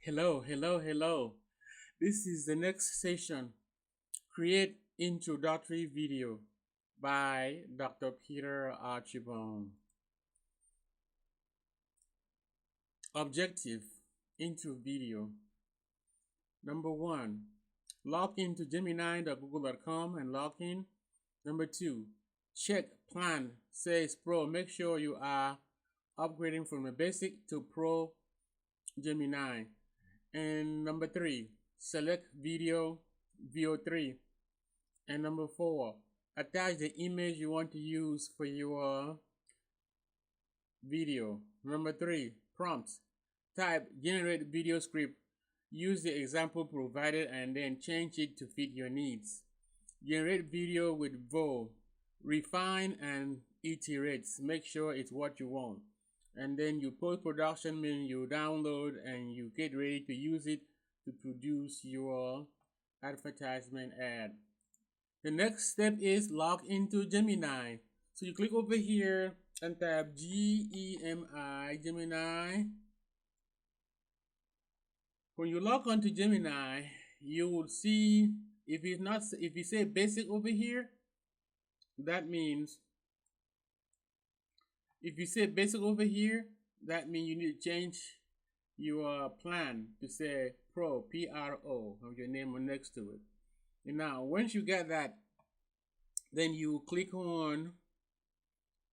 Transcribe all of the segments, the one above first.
Hello. This is the next session. Create introductory video by Dr. Peter Archibald. Objective: intro video. Number 1, log into gemini.google.com and log in. Number 2, check plan says Pro. Make sure you are upgrading from the basic to Pro Gemini. And number 3, select video VO3. And number 4, attach the image you want to use for your video. Number 3, prompts. Type generate video script. Use the example provided and then change it to fit your needs. Generate video with VO. Refine and iterate. Make sure it's what you want. And then you post-production means you download and you get ready to use it to produce your advertisement ad. The next step is log into Gemini. So you click over here and type Gemini. When you log onto Gemini, you will see if you say basic over here, that means if you say basic over here, that means you need to change your plan to say Pro, P-R-O, with your name next to it. And now, once you get that, then you click on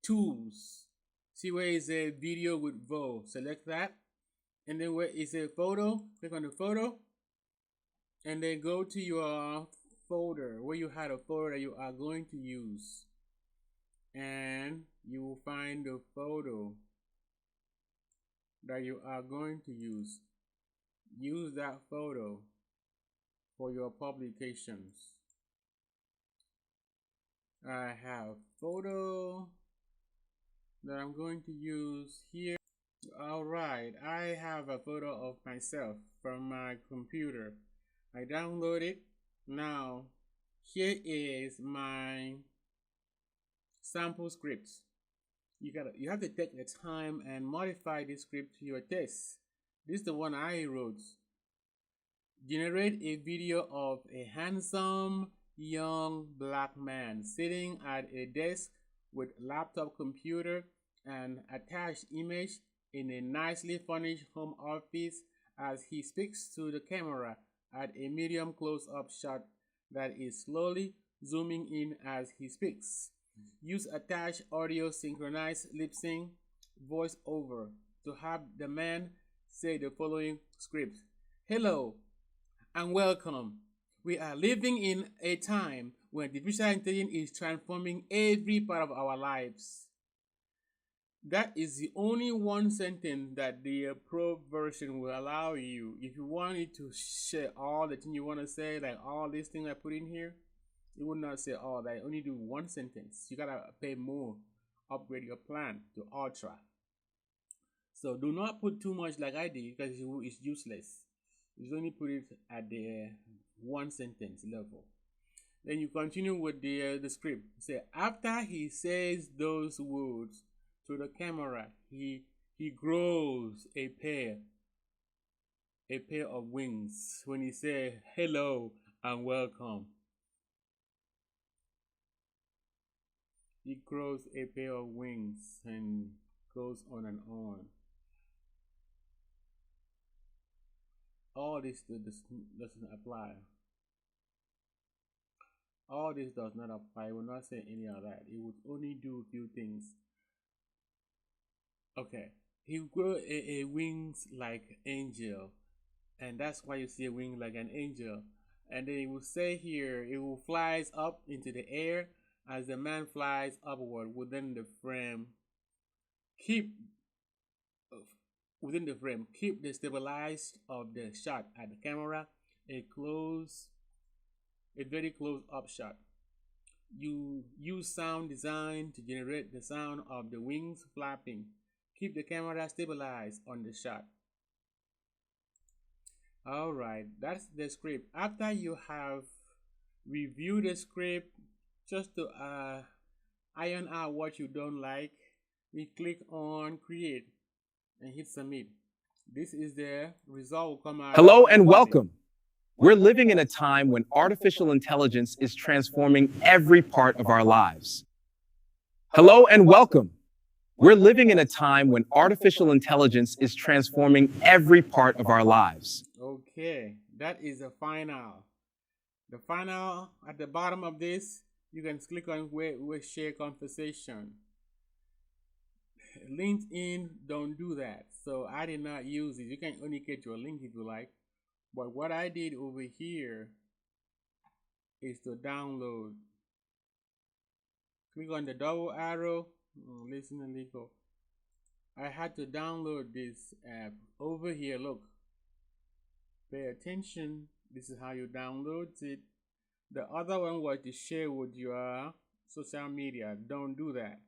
Tools. See where is a video with VO. Select that. And then where is a photo, click on the photo. And then go to your folder where you had a photo that you are going to use. And you will find the photo that you are going to use. Use that photo for your publications. I have photo that I'm going to use here. Alright, I have a photo of myself from my computer. I download it. Now, here is my sample scripts. You have to take the time and modify this script to your taste. This is the one I wrote. Generate a video of a handsome young black man sitting at a desk with laptop computer and attached image in a nicely furnished home office as he speaks to the camera at a medium close-up shot that is slowly zooming in as he speaks. Use attached audio synchronized lip sync voice over to have the man say the following script. Hello and welcome. We are living in a time when artificial intelligence is transforming every part of our lives. That is the only one sentence that the Pro version will allow you. If you wanted to share all the things you want to say, like all these things I put in here, it would not say all that. Only do one sentence. You gotta pay more. Upgrade your plan to Ultra. So do not put too much like I did because it's useless. You only put it at the one sentence level. Then you continue with the script. Say after he says those words to the camera, he grows a pair of wings when he says hello and welcome. He grows a pair of wings and goes on and on. All this doesn't apply. All this does not apply. I will not say any of that. It would only do a few things. Okay. He grew a wings like angel. And that's why you see a wing like an angel. And then it will say here, it will flies up into the air as the man flies upward within the frame. Keep the stabilize of the shot at the camera a very close up shot. You use sound design to generate the sound of the wings flapping. Keep the camera stabilized on the shot. Alright, that's the script. After you have reviewed the script, just to iron out what you don't like, we click on create and hit submit. This is the result will come out Hello of and public. welcome. We're living in a time when artificial intelligence is transforming every part of our lives. Hello and welcome. We're living in a time when artificial intelligence is transforming every part of our lives. Okay, that is the final. The final at the bottom of this, you can click on where share conversation. LinkedIn don't do that, so I did not use it. You can only get your link if you like, but what I did over here is to download. Click on the double arrow. Listen and go. I had to download this app over here. Look, pay attention. This is how you download it. The other one was to share with your social media. Don't do that.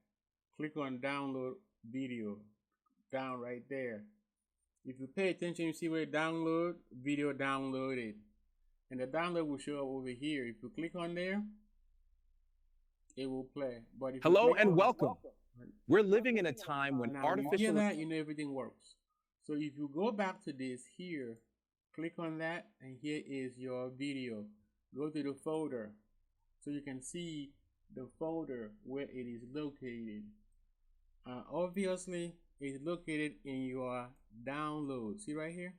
Click on download video down right there. If you pay attention, you see where download video downloaded, and the download will show up over here. If you click on there, it will play. But if you Hello click and on welcome. We're living in a time when now you hear artificial that, you know everything works. So if you go back to this here, click on that, and here is your video. Go to the folder so you can see the folder where it is located. Obviously, it's located in your download. See right here?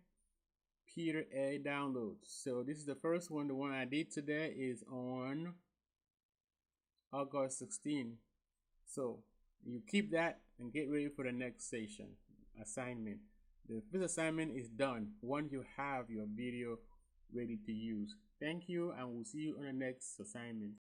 Peter A downloads. So this is the first one. The one I did today is on August 16. So you keep that and get ready for the next session assignment. The first assignment is done once you have your video ready to use. Thank you, and we'll see you on the next assignment.